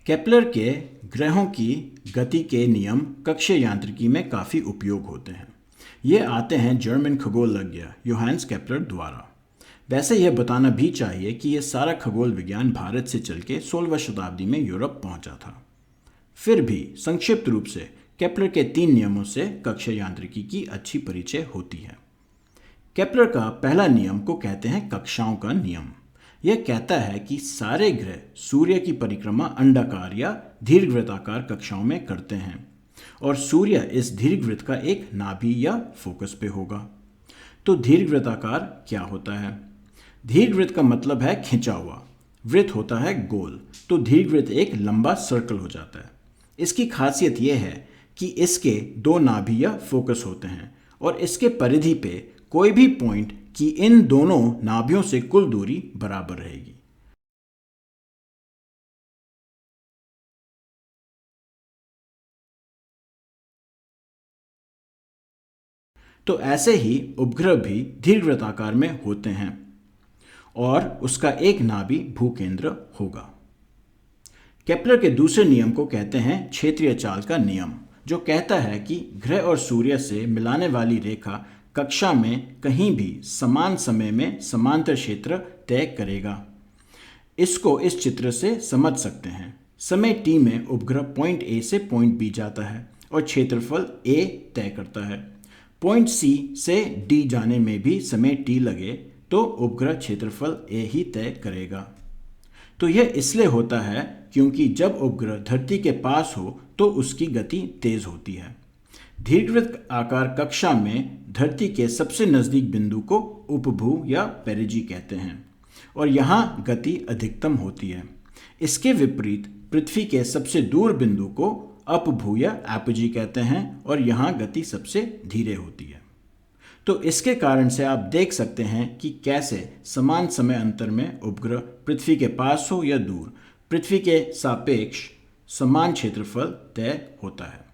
Kepler के ग्रहों की गति के नियम कक्षीय यांत्रिकी में काफ़ी उपयोग होते हैं। ये आते हैं जर्मन खगोलज्ञ योहान्स केपलर द्वारा। वैसे यह बताना भी चाहिए कि यह सारा खगोल विज्ञान भारत से चल के 16वीं शताब्दी में यूरोप पहुंचा था। फिर भी संक्षिप्त रूप से केपलर के 3 नियमों से कक्षीय यांत्रिकी की अच्छी परिचय होती है। केपलर का पहला नियम को कहते हैं कक्षाओं का नियम। यह कहता है कि सारे ग्रह सूर्य की परिक्रमा अंडाकार या दीर्घवृत्ताकार कक्षाओं में करते हैं और सूर्य इस दीर्घवृत्त का एक नाभि या फोकस पे होगा। तो दीर्घवृत्ताकार क्या होता है? दीर्घवृत्त का मतलब है खिंचा हुआ, वृत्त होता है गोल, तो दीर्घवृत्त एक लंबा सर्कल हो जाता है। इसकी खासियत यह है कि इसके 2 नाभि या फोकस होते हैं और इसके परिधि पे कोई भी पॉइंट की इन दोनों नाभियों से कुल दूरी बराबर रहेगी। तो ऐसे ही उपग्रह भी दीर्घवृत्ताकार में होते हैं और उसका एक नाभि भूकेंद्र होगा। केपलर के दूसरे नियम को कहते हैं क्षेत्रीय चाल का नियम, जो कहता है कि ग्रह और सूर्य से मिलाने वाली रेखा कक्षा में कहीं भी समान समय में समांतर क्षेत्र तय करेगा। इसको इस चित्र से समझ सकते हैं। समय t में उपग्रह पॉइंट A से पॉइंट B जाता है और क्षेत्रफल A तय करता है। पॉइंट C से D जाने में भी समय t लगे तो उपग्रह क्षेत्रफल A ही तय करेगा। तो यह इसलिए होता है क्योंकि जब उपग्रह धरती के पास हो तो उसकी गति तेज होती है। दीर्घवृत्त आकार कक्षा में धरती के सबसे नज़दीक बिंदु को उपभू या पेरिजी कहते हैं और यहाँ गति अधिकतम होती है। इसके विपरीत पृथ्वी के सबसे दूर बिंदु को अपभू या एपोजी कहते हैं और यहाँ गति सबसे धीरे होती है। तो इसके कारण से आप देख सकते हैं कि कैसे समान समय अंतर में उपग्रह पृथ्वी के पास हो या दूर, पृथ्वी के सापेक्ष समान क्षेत्रफल तय होता है।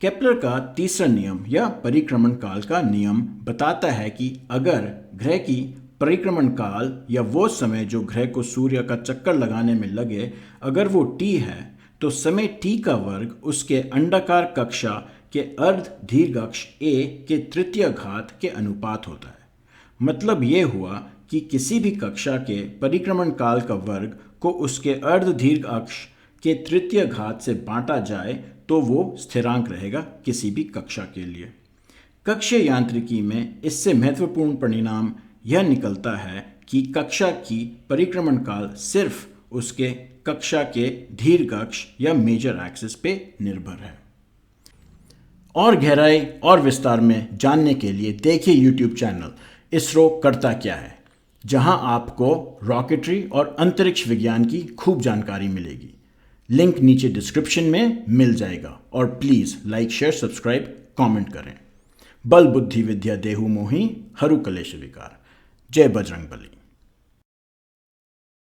केपलर का तीसरा नियम या परिक्रमण काल का नियम बताता है कि अगर ग्रह की परिक्रमण काल या वो समय जो ग्रह को सूर्य का चक्कर लगाने में लगे, अगर वो t है तो समय t का वर्ग उसके अंडाकार कक्षा के अर्ध दीर्घ अक्ष a के तृतीय घात के अनुपात होता है। मतलब ये हुआ कि किसी भी कक्षा के परिक्रमण काल का वर्ग को उसके अर्ध दीर्घ अक्ष के तृतीय घात से बांटा जाए तो वो स्थिरांक रहेगा किसी भी कक्षा के लिए। कक्षीय यांत्रिकी में इससे महत्वपूर्ण परिणाम यह निकलता है कि कक्षा की परिक्रमण काल सिर्फ उसके कक्षा के दीर्घ अक्ष या मेजर एक्सिस पे निर्भर है। और गहराई और विस्तार में जानने के लिए देखिए यूट्यूब चैनल इसरो करता क्या है, जहां आपको रॉकेटरी और अंतरिक्ष विज्ञान की खूब जानकारी मिलेगी। लिंक नीचे डिस्क्रिप्शन में मिल जाएगा और please like share subscribe comment करें। बल बुद्धि विद्या देहु मोहि हरु कलेश विकार। जय बजरंग बली।